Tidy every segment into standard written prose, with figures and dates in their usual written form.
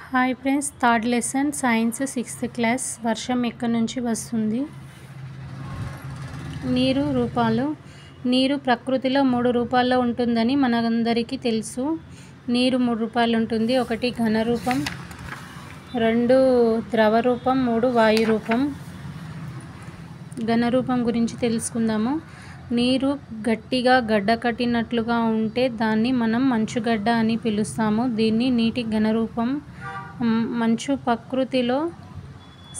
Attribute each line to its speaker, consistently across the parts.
Speaker 1: Hi friends, third lesson science 6th class. వర్షం ఎక్కడి నుంచి వస్తుంది? నీరు రూపాలు. నీరు ప్రకృతిలో 3 రూపాల్లో ఉంటుందని మనందరికీ తెలుసు. నీరు 3 రూపాలు ఉంటుంది. 1 ఘన రూపం, 2 ద్రవ రూపం, 3 వాయు రూపం. ఘన రూపం గురించి తెలుసుకుందాము. నీరు గట్టిగా గడ్డ కట్టినట్లుగా ఉంటే దాన్ని మనం మంచుగడ్డ అని పిలుస్తాము. దీన్ని నీటి ఘన రూపం. మంచు ప్రకృతిలో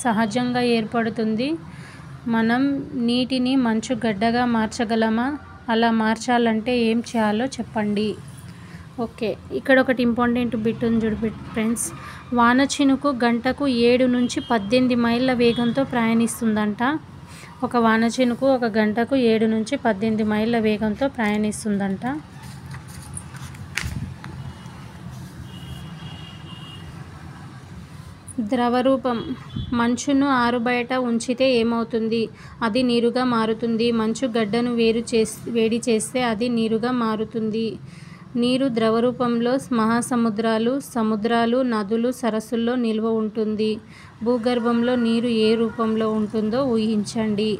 Speaker 1: సహజంగా ఏర్పడుతుంది. మనం నీటిని మంచుగడ్డగా మార్చగలమా? అలా మార్చాలంటే ఏం చేయాలో చెప్పండి. ఓకే, ఇక్కడ ఒకటి ఇంపార్టెంట్ బిట్ ఉంది చూడు ఫ్రెండ్స్. వాన చినుకు గంటకు 7 నుంచి 18 మైళ్ళ వేగంతో ప్రయాణిస్తుందంట. ఒక వాన చినుకు ఒక గంటకు 7 నుంచి 18 మైళ్ళ వేగంతో ప్రయాణిస్తుందంట. ద్రవరూపం. మంచును ఆరుబయట ఉంచితే ఏమవుతుంది? అది నీరుగా మారుతుంది. మంచు గడ్డను వేడి చేస్తే అది నీరుగా మారుతుంది. నీరు ద్రవరూపంలో మహాసముద్రాలు, సముద్రాలు, నదులు, సరస్సుల్లో నిల్వ ఉంటుంది. భూగర్భంలో నీరు ఏ రూపంలో ఉంటుందో ఊహించండి.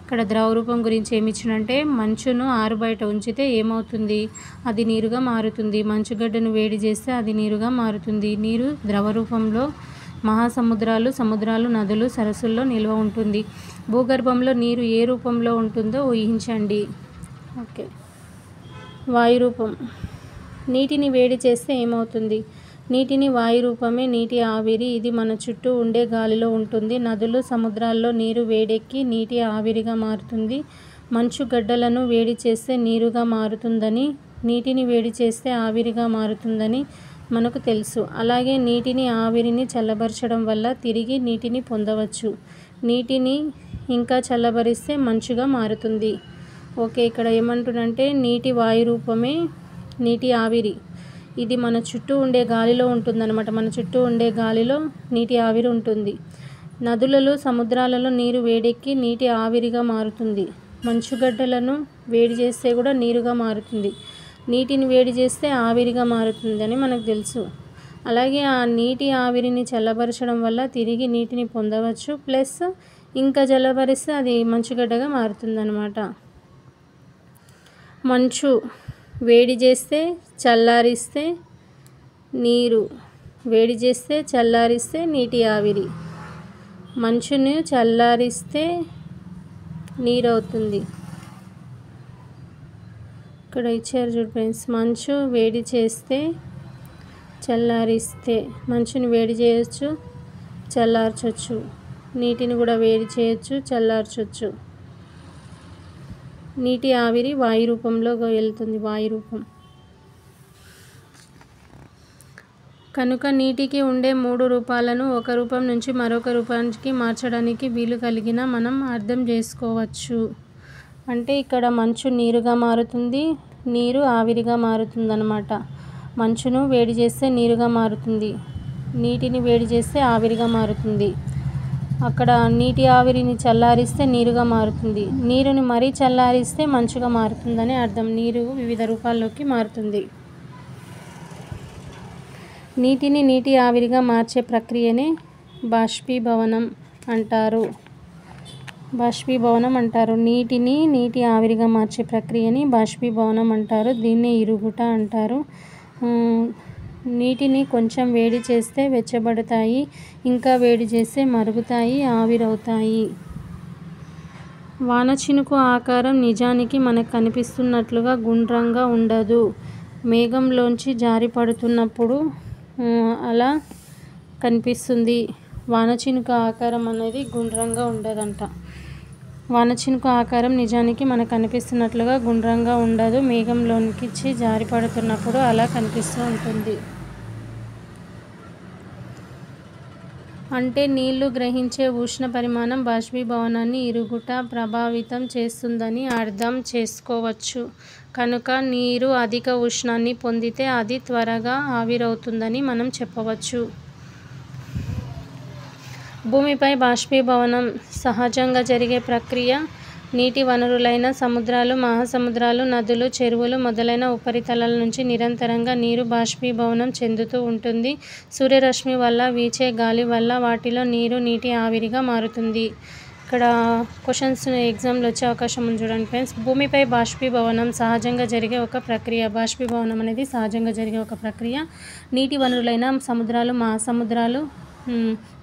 Speaker 1: ఇక్కడ ద్రవ రూపం గురించి ఏమి ఇచ్చినంటే, మంచును ఆరుబయట ఉంచితే ఏమవుతుంది? అది నీరుగా మారుతుంది. మంచుగడ్డను వేడి చేస్తే అది నీరుగా మారుతుంది. నీరు ద్రవ రూపంలో మహాసముద్రాలు, సముద్రాలు, నదులు, సరస్సుల్లో నిల్వ ఉంటుంది. భూగర్భంలో నీరు ఏ రూపంలో ఉంటుందో ఊహించండి. ఓకే, వాయురూపం. నీటిని వేడి చేస్తే ఏమవుతుంది? నీటిని వాయు రూపమే నీటి ఆవిరి. ఇది మన చుట్టూ ఉండే గాలిలో ఉంటుంది. నదులు, సముద్రాల్లో నీరు వేడెక్కి నీటి ఆవిరిగా మారుతుంది. మంచు గడ్డలను వేడి చేస్తే నీరుగా మారుతుందని, నీటిని వేడి చేస్తే ఆవిరిగా మారుతుందని మనకు తెలుసు. అలాగే నీటిని ఆవిరిని చల్లబరచడం వల్ల తిరిగి నీటిని పొందవచ్చు. నీటిని ఇంకా చల్లబరిస్తే మంచుగా మారుతుంది. ఓకే, ఇక్కడ ఏమంటుందంటే నీటి వాయు రూపమే నీటి ఆవిరి. ఇది మన చుట్టూ ఉండే గాలిలో ఉంటుందన్నమాట. మన చుట్టూ ఉండే గాలిలో నీటి ఆవిరి ఉంటుంది. నదులలో, సముద్రాలలో నీరు వేడెక్కి నీటి ఆవిరిగా మారుతుంది. మంచుగడ్డలను వేడి చేస్తే కూడా నీరుగా మారుతుంది. నీటిని వేడి చేస్తే ఆవిరిగా మారుతుంది అని మనకు తెలుసు. అలాగే ఆ నీటి ఆవిరిని చల్లబరచడం వల్ల తిరిగి నీటిని పొందవచ్చు. ప్లస్ ఇంకా చల్లబరిస్తే అది మంచుగడ్డగా మారుతుందన్నమాట. మంచు వేడి చేస్తే చల్లారిస్తే నీరు, వేడి చేస్తే చల్లారిస్తే నీటి ఆవిరి. మంచుని చల్లారిస్తే నీరు అవుతుంది. ఇక్కడ ఇచ్చారు చూడు ఫ్రెండ్స్. మంచు వేడి చేస్తే చల్లారిస్తే, మంచుని వేడి చేయొచ్చు, చల్లార్చొచ్చు. నీటిని కూడా వేడి చేయొచ్చు, చల్లార్చొచ్చు. నీటి ఆవిరి వాయు రూపంలో వెళ్తుంది. వాయు రూపం. కనుక నీటికి ఉండే 3 రూపాలను ఒక రూపం నుంచి మరొక రూపానికి మార్చడానికి వీలు కలిగిన మనం అర్థం చేసుకోవచ్చు. అంటే ఇక్కడ మంచు నీరుగా మారుతుంది, నీరు ఆవిరిగా మారుతుంది అన్నమాట. మంచును వేడి చేస్తే నీరుగా మారుతుంది, నీటిని వేడి చేస్తే ఆవిరిగా మారుతుంది. అక్కడ నీటి ఆవిరిని చల్లారిస్తే నీరుగా మారుతుంది. నీరుని మరీ చల్లారిస్తే మంచుగా మారుతుందని అర్థం. నీరు వివిధ రూపాల్లోకి మారుతుంది. నీటిని నీటి ఆవిరిగా మార్చే ప్రక్రియనే బాష్పీభవనం అంటారు. బాష్పీభవనం అంటారు. నీటిని నీటి ఆవిరిగా మార్చే ప్రక్రియని బాష్పీభవనం అంటారు. దీన్నే ఇరుగుట అంటారు. నీటిని కొంచెం వేడి చేస్తే వెచ్చబడతాయి, ఇంకా వేడి చేస్తే మరుగుతాయి, ఆవిరవుతాయి. వాన చినుకు ఆకారం నిజానికి మనకు కనిపిస్తున్నట్లుగా గుండ్రంగా ఉండదు. మేఘంలోంచి జారి పడుతున్నప్పుడు అలా కనిపిస్తుంది. వాన చినుకు ఆకారం అనేది గుండ్రంగా ఉండదంట. వాన చినుకు ఆకారం నిజానికి మనకు కనిపిస్తున్నట్లుగా గుండ్రంగా ఉండదు. మేఘంలోనికి జారి పడుతున్నప్పుడు అలా కనిపిస్తూ ఉంటుంది. అంటే నీళ్లు గ్రహించే ఉష్ణ పరిమాణం బాష్పీభవనాన్ని ఇరుగుట ప్రభావితం చేస్తుందని అర్థం చేసుకోవచ్చు. కనుక నీరు అధిక ఉష్ణాన్ని పొందితే అది త్వరగా ఆవిరవుతుందని మనం చెప్పవచ్చు. భూమిపై బాష్పీభవనం సహజంగా జరిగే ప్రక్రియ. నీటి వనరులైన సముద్రాలు, మహాసముద్రాలు, నదులు, చెరువులు మొదలైన ఉపరితలాల నుంచి నిరంతరంగా నీరు బాష్పీభవనం చెందుతూ ఉంటుంది. సూర్యరశ్మి వల్ల వీచే గాలి వల్ల వాటిలో నీరు నీటి ఆవిరిగా మారుతుంది. ఇక్కడ క్వశ్చన్స్ ఎగ్జామ్లో వచ్చే అవకాశం ఉంది చూడండి ఫ్రెండ్స్. భూమిపై బాష్పీభవనం సహజంగా జరిగే ఒక ప్రక్రియ. బాష్పీభవనం అనేది సహజంగా జరిగే ఒక ప్రక్రియ. నీటి వనరులైన సముద్రాలు, మహాసముద్రాలు,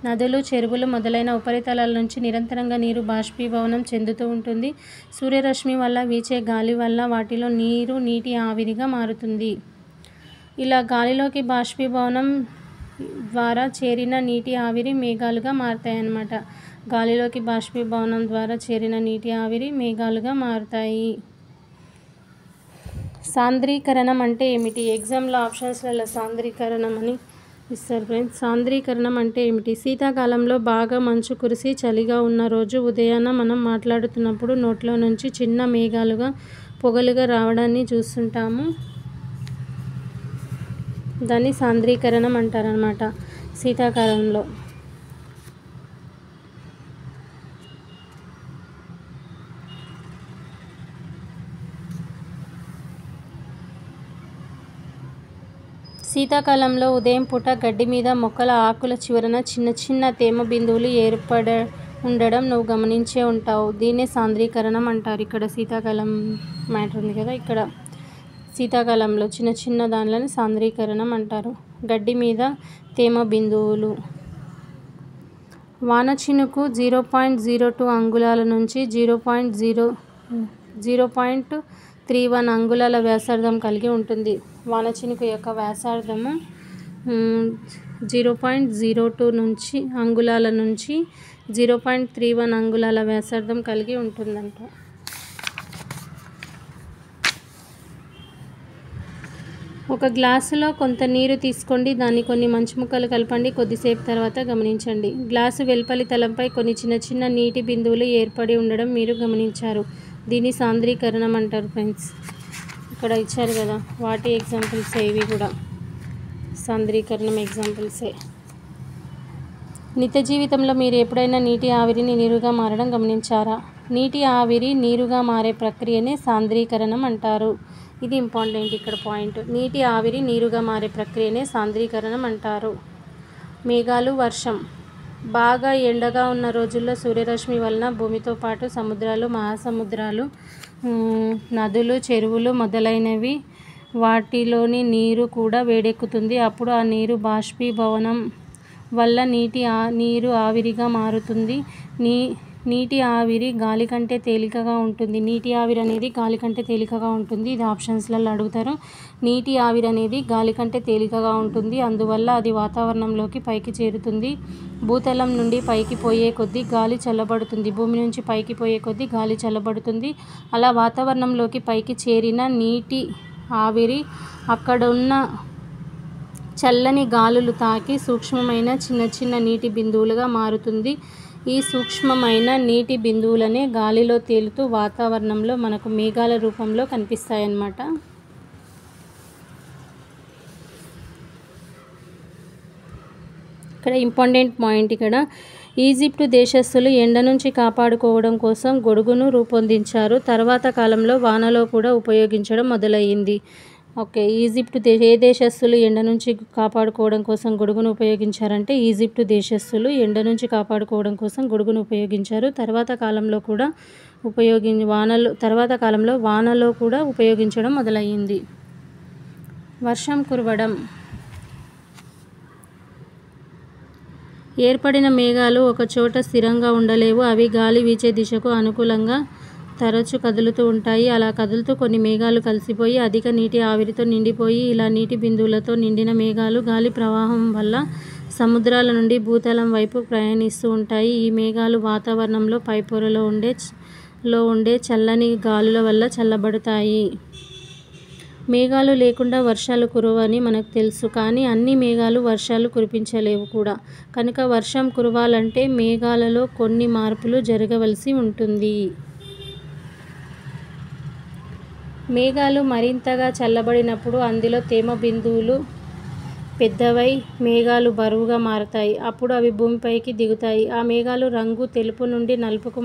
Speaker 1: నదులు, చెరువులు మొదలైన ఉపరితలాల నుంచి నిరంతరంగా నీరు బాష్పీభవనం చెందుతూ ఉంటుంది. సూర్యరశ్మి వల్ల వీచే గాలి వల్ల వాటిలో నీరు నీటి ఆవిరిగా మారుతుంది. ఇలా గాలిలోకి బాష్పీభవనం ద్వారా చేరిన నీటి ఆవిరి మేఘాలుగా మారుతాయన్నమాట. గాలిలోకి బాష్పీభవనం ద్వారా చేరిన నీటి ఆవిరి మేఘాలుగా మారుతాయి. సాంద్రీకరణం అంటే ఏమిటి? ఎగ్జామ్లో ఆప్షన్స్లలో సాంద్రీకరణం అని ఇస్తారు ఫ్రెండ్స్. సాంద్రీకరణం అంటే ఏమిటి? శీతాకాలంలో బాగా మంచు కురిసి చలిగా ఉన్న రోజు ఉదయాన మనం మాట్లాడుతున్నప్పుడు నోట్లో నుంచి చిన్న మేఘాలుగా పొగలుగా రావడాన్ని చూస్తుంటాము. దాన్ని సాంద్రీకరణం అంటారనమాట శీతాకాలంలో. శీతాకాలంలో ఉదయం పూట గడ్డి మీద మొక్కల ఆకుల చివరన చిన్న చిన్న తేమ బిందువులు ఏర్పడ ఉండడం నువ్వు గమనించే ఉంటావు. దీన్నే సాంద్రీకరణం అంటారు. ఇక్కడ శీతాకాలం మ్యాటర్ ఉంది కదా, ఇక్కడ శీతాకాలంలో చిన్న చిన్న దానిలని సాంద్రీకరణం అంటారు. గడ్డి మీద తేమ బిందువులు. వాన చినుకు 0.02 అంగుళాల నుంచి 0.31 అంగుళాల వ్యాసార్థం కలిగి ఉంటుంది. వాన చినుకు యొక్క వ్యాసార్థము 0.02 నుంచి అంగుళాల నుంచి 0.31 అంగుళాల వ్యాసార్థం కలిగి ఉంటుందంట. ఒక గ్లాసులో కొంత నీరు తీసుకోండి, దాన్ని కొన్ని మంచు ముక్కలు కలపండి, కొద్దిసేపు తర్వాత గమనించండి. గ్లాసు వెలుపలి తలంపై కొన్ని చిన్న చిన్న నీటి బిందువులు ఏర్పడి ఉండడం మీరు గమనించారు. దీన్ని సాంద్రీకరణం అంటారు ఫ్రెండ్స్. ఇక్కడ ఇచ్చారు కదా, వాటి ఎగ్జాంపుల్సే ఇవి కూడా సాంద్రీకరణం ఎగ్జాంపుల్సే. నిత్య జీవితంలో మీరు ఎప్పుడైనా నీటి ఆవిరిని నీరుగా మారడం గమనించారా? నీటి ఆవిరి నీరుగా మారే ప్రక్రియనే సాంద్రీకరణం అంటారు. ఇది ఇంపార్టెంట్ ఇక్కడ పాయింట్. నీటి ఆవిరి నీరుగా మారే ప్రక్రియనే సాంద్రీకరణం అంటారు. మేఘాలు, వర్షం. బాగా ఎండగా ఉన్న రోజుల్లో సూర్యరశ్మి వలన భూమితో పాటు సముద్రాలు, మహాసముద్రాలు, నదులు, చెరువులు మొదలైనవి వాటిలోని నీరు కూడా వేడెక్కుతుంది. అప్పుడు ఆ నీరు బాష్పీభవనం వల్ల నీరు ఆవిరిగా మారుతుంది. నీటి ఆవిరి గాలి కంటే తేలికగా ఉంటుంది. నీటి ఆవిరి అనేది గాలి కంటే తేలికగా ఉంటుంది. ఇది ఆప్షన్స్లలో అడుగుతారు. నీటి ఆవిరి అనేది గాలి కంటే తేలికగా ఉంటుంది. అందువల్ల అది వాతావరణంలోకి పైకి చేరుతుంది. భూతలం నుండి పైకి పోయే కొద్దీ గాలి చల్లబడుతుంది. భూమి నుంచి పైకి పోయే కొద్దీ గాలి చల్లబడుతుంది. అలా వాతావరణంలోకి పైకి చేరిన నీటి ఆవిరి అక్కడున్న చల్లని గాలులు తాకి సూక్ష్మమైన చిన్న చిన్న నీటి బిందువులుగా మారుతుంది. ఈ సూక్ష్మమైన నీటి బిందువులనే గాలిలో తేలుతూ వాతావరణంలో మనకు మేఘాల రూపంలో కనిపిస్తాయన్నమాట. ఇక్కడ ఇంపార్టెంట్ పాయింట్. ఇక్కడ ఈజిప్టు దేశస్థులు ఎండ నుంచి కాపాడుకోవడం కోసం గొడుగును రూపొందించారు. తర్వాత కాలంలో వానలో కూడా ఉపయోగించడం మొదలయ్యింది. ఓకే, ఏ దేశస్థులు ఎండ నుంచి కాపాడుకోవడం కోసం గొడుగును ఉపయోగించారంటే ఈజిప్టు దేశస్థులు ఎండ నుంచి కాపాడుకోవడం కోసం గొడుగును ఉపయోగించారు. తర్వాత కాలంలో వానలో కూడా ఉపయోగించడం మొదలయ్యింది. వర్షం కురవడం. ఏర్పడిన మేఘాలు ఒక చోట స్థిరంగా ఉండలేవు. అవి గాలి వీచే దిశకు అనుకూలంగా తరచు కదులుతూ ఉంటాయి. అలా కదులుతూ కొన్ని మేఘాలు కలిసిపోయి అధిక నీటి ఆవిరితో నిండిపోయి ఇలా నీటి బిందువులతో నిండిన మేఘాలు గాలి ప్రవాహం వల్ల సముద్రాల నుండి భూతలం వైపు ప్రయాణిస్తూ ఉంటాయి. ఈ మేఘాలు వాతావరణంలో పైపొరలో ఉండే చల్లని గాలుల వల్ల చల్లబడతాయి. మేఘాలు లేకుండా వర్షాలు కురవని మనకు తెలుసు. కానీ అన్ని మేఘాలు వర్షాలు కురిపించలేవు కూడా. కనుక వర్షం కురవాలంటే మేఘాలలో కొన్ని మార్పులు జరగవలసి ఉంటుంది. మేఘాలు మరింతగా చల్లబడినప్పుడు అందులో తేమ బిందువులు పెద్దవై మేఘాలు బరువుగా మారతాయి. అప్పుడు అవి భూమిపైకి దిగుతాయి. ఆ మేఘాలు రంగు తెలుపు నుండి నలుపుకు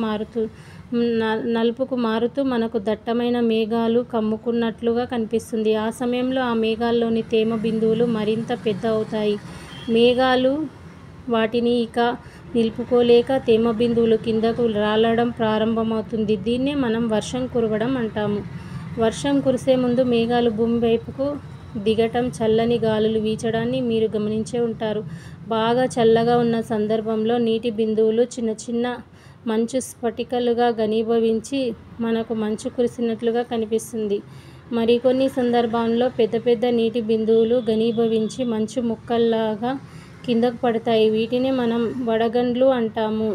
Speaker 1: నలుపుకు మారుతూ మనకు దట్టమైన మేఘాలు కమ్ముకున్నట్లుగా కనిపిస్తుంది. ఆ సమయంలో ఆ మేఘాల్లోని తేమ బిందువులు మరింత పెద్ద అవుతాయి. మేఘాలు వాటిని ఇక నిలుపుకోలేక తేమ బిందువులు కిందకు రాలడం ప్రారంభమవుతుంది. దీన్నే మనం వర్షం కురవడం అంటాము. వర్షం కురిసే ముందు మేఘాలు భూమి వైపుకు దిగటం, చల్లని గాలులు వీచడాన్ని మీరు గమనించే ఉంటారు. బాగా చల్లగా ఉన్న సందర్భంలో నీటి బిందువులు చిన్న చిన్న మంచు స్ఫటికాలుగా ఘనీభవించి మనకు మంచు కురిసినట్లుగా కనిపిస్తుంది. మరికొన్ని సందర్భాల్లో పెద్ద పెద్ద నీటి బిందువులు ఘనీభవించి మంచు ముక్కల్లాగా కిందకు పడతాయి. వీటిని మనం వడగండ్లు అంటాము.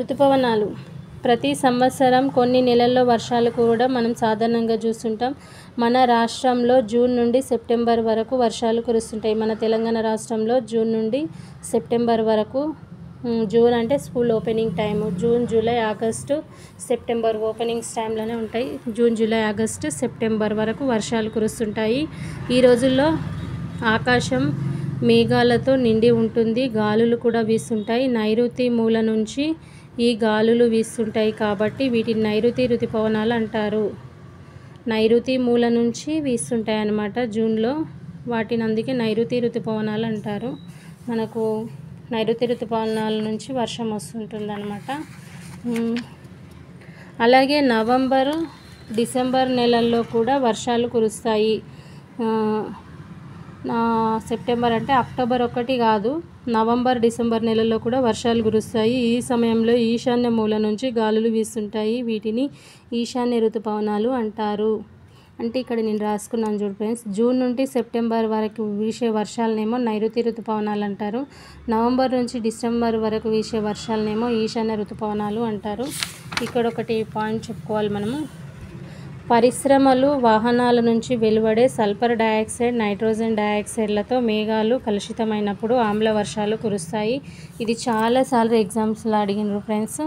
Speaker 1: ఋతుపవనాలు. ప్రతి సంవత్సరం కొన్ని నెలల్లో వర్షాలు కురవడం మనం సాధారణంగా చూస్తుంటాం. మన రాష్ట్రంలో జూన్ నుండి సెప్టెంబర్ వరకు వర్షాలు కురుస్తుంటాయి. మన తెలంగాణ రాష్ట్రంలో జూన్ నుండి సెప్టెంబర్ వరకు, జూన్ అంటే school opening time, June, July, August, September openings టైంలోనే ఉంటాయి. జూన్, జూలై, ఆగస్టు, సెప్టెంబర్ వరకు వర్షాలు కురుస్తుంటాయి. ఈ రోజుల్లో ఆకాశం మేఘాలతో నిండి ఉంటుంది. గాలులు కూడా వీస్తుంటాయి. నైరుతి మూల నుంచి ఈ గాలులు వీస్తుంటాయి కాబట్టి వీటిని నైరుతి ఋతుపవనాలు అంటారు. నైరుతి మూల నుంచి వీస్తుంటాయి అన్నమాట జూన్లో. వాటిని అందుకే నైరుతి ఋతుపవనాలు అంటారు. మనకు నైరుతి ఋతుపవనాల నుంచి వర్షం వస్తుంటుంది అన్నమాట. అలాగే నవంబర్, డిసెంబర్ నెలల్లో కూడా వర్షాలు కురుస్తాయి. సెప్టెంబర్ అంటే అక్టోబర్ 1 కాదు, నవంబర్, డిసెంబర్ నెలల్లో కూడా వర్షాలు కురుస్తాయి. ఈ సమయంలో ఈశాన్య మూల నుంచి గాలులు వీస్తుంటాయి. వీటిని ఈశాన్య ఋతుపవనాలు అంటారు. అంటే ఇక్కడ నేను రాసుకున్నాను చూడు ఫ్రెండ్స్. జూన్ నుండి సెప్టెంబర్ వరకు వీసే వర్షాలనేమో నైరుతి ఋతుపవనాలు అంటారు. నవంబర్ నుంచి డిసెంబర్ వరకు వీసే వర్షాలనేమో ఈశాన్య ఋతుపవనాలు అంటారు. ఇక్కడ ఒకటి పాయింట్ చెప్పుకోవాలి మనము. పరిశ్రమలు, వాహనాల నుంచి వెలువడే సల్ఫర్ డయాక్సైడ్, నైట్రోజన్ డయాక్సైడ్లతో మేఘాలు కలుషితమైనప్పుడు ఆమ్ల వర్షాలు కురుస్తాయి. ఇది చాలాసార్లు ఎగ్జామ్స్లో అడిగినారు ఫ్రెండ్స్.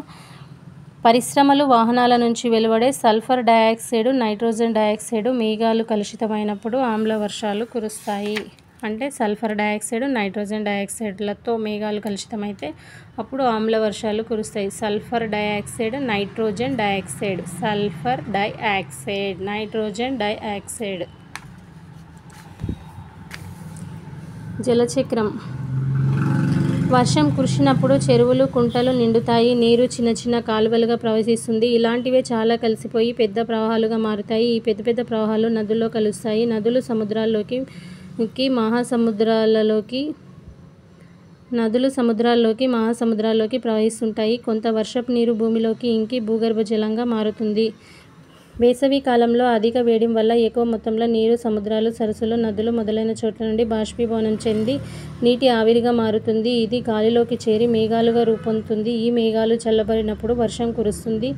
Speaker 1: పరిశ్రమలు, వాహనాల నుంచి వెలువడే సల్ఫర్ డయాక్సైడ్, నైట్రోజన్ డయాక్సైడ్ మేఘాలు కలుషితమైనప్పుడు ఆమ్ల వర్షాలు కురుస్తాయి. అంటే సల్ఫర్ డయాక్సైడ్, నైట్రోజన్ డయాక్సైడ్లతో మేఘాలు కలుషితమైతే అప్పుడు ఆమ్ల వర్షాలు కురుస్తాయి. Sulphur dioxide, nitrogen dioxide, sulphur dioxide, nitrogen dioxide. జలచక్రం. వర్షం కురిసినప్పుడు చెరువులు, కుంటలు నిండుతాయి. నీరు చిన్న చిన్న కాలువలుగా ప్రవహిస్తుంది. ఇలాంటివే చాలా కలిసిపోయి పెద్ద ప్రవాహాలుగా మారుతాయి. ఈ పెద్ద పెద్ద ప్రవాహాలు నదుల్లో కలుస్తాయి. నదులు సముద్రాల్లోకి, మహాసముద్రాల్లోకి ప్రవహిస్తుంటాయి. కొంత వర్షపు నీరు భూమిలోకి ఇంకి భూగర్భ జలంగా మారుతుంది. వేసవి కాలంలో అధిక వేడి వల్ల ఎక్కువ మొత్తంలో నీరు సముద్రాలు, సరస్సులు, నదులు మొదలైన చోట్ల నుండి బాష్పీభవనం చెంది నీటి ఆవిరిగా మారుతుంది. ఇది గాలిలోకి చేరి మేఘాలుగా రూపొందుతుంది. ఈ మేఘాలు చల్లబడినప్పుడు వర్షం కురుస్తుంది.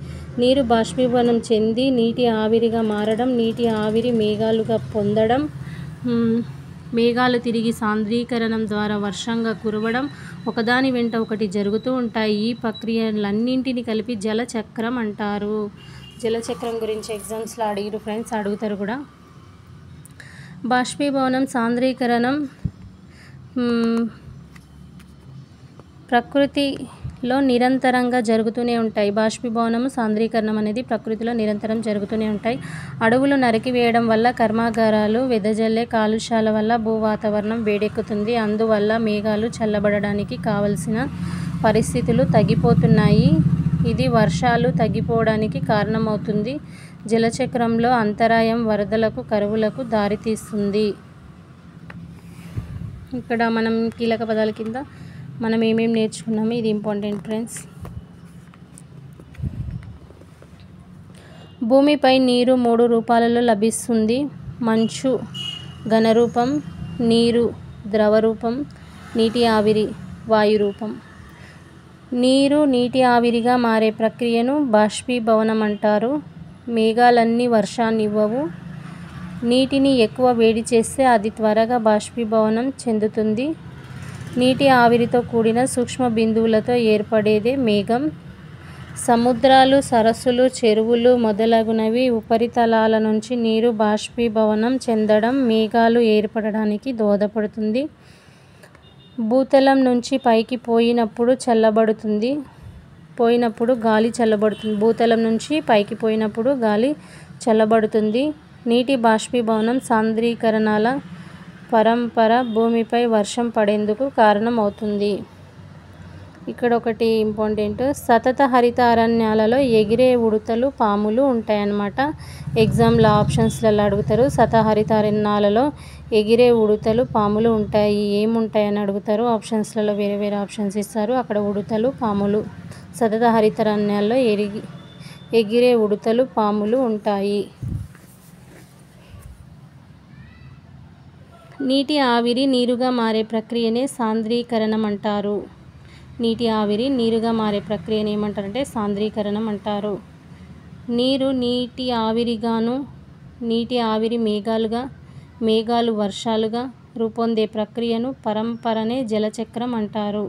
Speaker 1: నీరు బాష్పీభవనం చెంది నీటి ఆవిరిగా మారడం, నీటి ఆవిరి మేఘాలుగా పొందడం, మేఘాలు తిరిగి సాంద్రీకరణం ద్వారా వర్షంగా కురవడం ఒకదాని వెంట ఒకటి జరుగుతూ ఉంటాయి. ఈ ప్రక్రియలన్నింటినీ కలిపి జలచక్రం అంటారు. జలచక్రం గురించి ఎగ్జామ్స్లో అడిగారు ఫ్రెండ్స్, అడుగుతారు కూడా. బాష్పీభవనం, సాంద్రీకరణం ప్రకృతిలో నిరంతరంగా జరుగుతూనే ఉంటాయి. బాష్పీభవనము, సాంద్రీకరణం అనేది ప్రకృతిలో నిరంతరం జరుగుతూనే ఉంటాయి. అడవులు నరికివేయడం వల్ల, కర్మాగారాలు వెదజల్లే కాలుష్యాల వల్ల భూ వాతావరణం వేడెక్కుతుంది. అందువల్ల మేఘాలు చల్లబడడానికి కావలసిన పరిస్థితులు తగ్గిపోతున్నాయి. ఇది వర్షాలు తగ్గిపోవడానికి కారణమవుతుంది. జలచక్రంలో అంతరాయం వరదలకు, కరువులకు దారితీస్తుంది. ఇక్కడ మనం కీలక పదాల కింద మనం ఏమేమి నేర్చుకున్నాము, ఇది ఇంపార్టెంట్ ఫ్రెండ్స్. భూమిపై నీరు 3 రూపాలలో లభిస్తుంది. మంచు ఘనరూపం, నీరు ద్రవరూపం, నీటి ఆవిరి వాయురూపం. నీరు నీటి ఆవిరిగా మారే ప్రక్రియను బాష్పీభవనం అంటారు. మేఘాలన్నీ వర్షాన్నివ్వవు. నీటిని ఎక్కువ వేడి చేస్తే అది త్వరగా బాష్పీభవనం చెందుతుంది. నీటి ఆవిరితో కూడిన సూక్ష్మ బిందువులతో ఏర్పడేదే మేఘం. సముద్రాలు, సరస్సులు, చెరువులు మొదలగునవి ఉపరితలాల నుంచి నీరు బాష్పీభవనం చెందడం మేఘాలు ఏర్పడడానికి దోహదపడుతుంది. భూతలం నుంచి పైకి పోయినప్పుడు చల్లబడుతుంది. పోయినప్పుడు గాలి చల్లబడుతుంది. భూతలం నుంచి పైకి పోయినప్పుడు గాలి చల్లబడుతుంది. నీటి బాష్పీభవనం సాంద్రీకరణల పరంపర భూమిపై వర్షం పడేందుకు కారణమవుతుంది. ఇక్కడ ఒకటి ఇంపార్టెంట్, సతత హరిత అరణ్యాలలో ఎగిరే ఉడతలు పాములు ఉంటాయన్నమాట. ఎగ్జామ్లో ఆప్షన్స్లలో అడుగుతారు. సతత హరిత అరణ్యాలలో ఎగిరే ఉడతలు పాములు ఉంటాయి, ఏముంటాయని అడుగుతారు. ఆప్షన్స్లలో వేరే వేరే ఆప్షన్స్ ఇస్తారు. అక్కడ ఉడతలు పాములు, సతత హరిత అరణ్యాల్లో ఎగిరే ఉడతలు పాములు ఉంటాయి. నీటి ఆవిరి నీరుగా మారే ప్రక్రియనే సాంద్రీకరణం అంటారు. నీటి ఆవిరి నీరుగా మారే ప్రక్రియను ఏమంటారంటే సాంద్రీకరణం అంటారు. నీరు నీటి ఆవిరిగాను, నీటి ఆవిరి మేఘాలుగా, మేఘాలు వర్షాలుగా రూపొందే ప్రక్రియను పరంపరనే జలచక్రం అంటారు.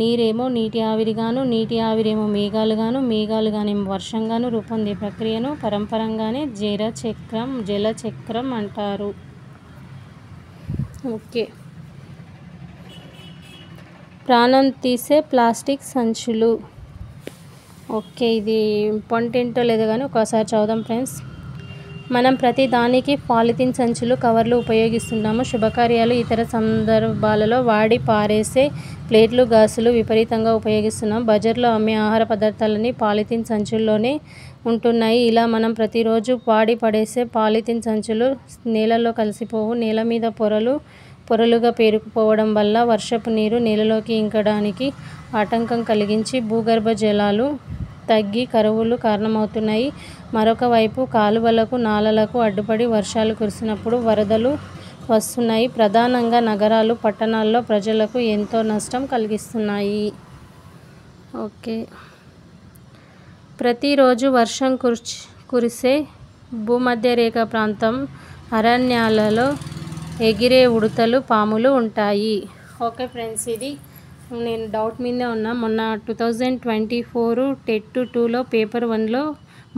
Speaker 1: నీరేమో నీటి ఆవిరిగాను, నీటి ఆవిరేమో మేఘాలుగాను, మేఘాలుగానేమో వర్షంగాను రూపొందే ప్రక్రియను పరంపరంగానే జలచక్రం అంటారు. ఓకే. ప్రాణం తీసే ప్లాస్టిక్ సంచులు. ఓకే, ఇది ఇంపార్టెంటో లేదో కానీ ఒకసారి చదువుదాం ఫ్రెండ్స్. మనం ప్రతి దానికి పాలిథిన్ సంచులు, కవర్లు ఉపయోగిస్తున్నాము. శుభకార్యాలు, ఇతర సందర్భాలలో వాడి పారేసే ప్లేట్లు, గ్లాసులు విపరీతంగా ఉపయోగిస్తున్నాం. బజార్లో అమ్మే ఆహార పదార్థాలన్నీ పాలిథిన్ సంచుల్లోనే ఉంటున్నాయి. ఇలా మనం ప్రతిరోజు వాడి పడేసే పాలిథిన్ సంచులు నేలల్లో కలిసిపోవు. నేల మీద పొరలుగా పేరుకుపోవడం వల్ల వర్షపు నీరు నేలలోకి ఇంకడానికి ఆటంకం కలిగించి భూగర్భ జలాలు తగ్గి కరువులు కారణమవుతున్నాయి. మరొక వైపు కాలువలకు, నాలలకు అడ్డుపడి వర్షాలు కురిసినప్పుడు వరదలు వస్తున్నాయి. ప్రధానంగా నగరాలు, పట్టణాల్లో ప్రజలకు ఎంతో నష్టం కలిగిస్తున్నాయి. ఓకే. ప్రతిరోజు వర్షం కురిసే భూమధ్యరేఖ ప్రాంతం అరణ్యాలలో ఎగిరే ఉడతలు పాములు ఉంటాయి. ఓకే ఫ్రెండ్స్, ఇది నేను డౌట్ మీదే ఉన్నా. మొన్న 2024 టెట్ 2లో పేపర్ 1లో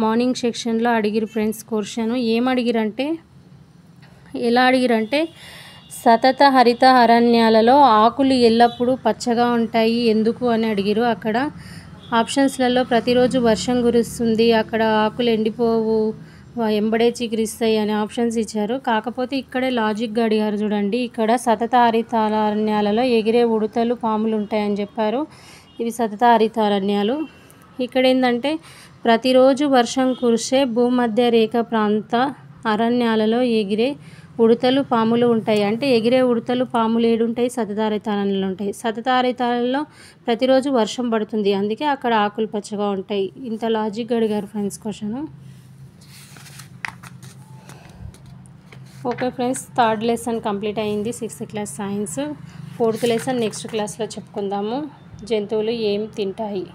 Speaker 1: మార్నింగ్ సెక్షన్లో అడిగిరు ఫ్రెండ్స్ క్వశ్చన్. ఎలా అడిగిరంటే సతత హరిత అరణ్యాలలో ఆకులు ఎల్లప్పుడూ పచ్చగా ఉంటాయి ఎందుకు అని అడిగిరు. అక్కడ ఆప్షన్స్లలో ప్రతిరోజు వర్షం కురుస్తుంది, అక్కడ ఆకులు ఎండిపోవు, ఎంబడే చిగురిస్తాయి అనే ఆప్షన్స్ ఇచ్చారు. కాకపోతే ఇక్కడే లాజిక్గా అడిగారు చూడండి. ఇక్కడ సతత హరిత అరణ్యాలలో ఎగిరే ఉడతలు పాములు ఉంటాయని చెప్పారు. ఇవి సతత హరిత అరణ్యాలు. ఇక్కడ ఏంటంటే ప్రతిరోజు వర్షం కురిసే భూమధ్య రేఖ ప్రాంత అరణ్యాలలో ఎగిరే ఉడతలు పాములు ఉంటాయి. అంటే ఎగిరే ఉడతలు పాములు ఏడుంటాయి? సతత హరిత అరణ్యాలు ఉంటాయి. సతత హరితాలలో ప్రతిరోజు వర్షం పడుతుంది, అందుకే అక్కడ ఆకులు పచ్చగా ఉంటాయి. ఇంత లాజిక్గా అడిగారు friends question. Okay friends, third lesson complete అయింది. 6th class science. 4th lesson next క్లాస్లో చెప్పుకుందాము. జంతువులు ఏం తింటాయి.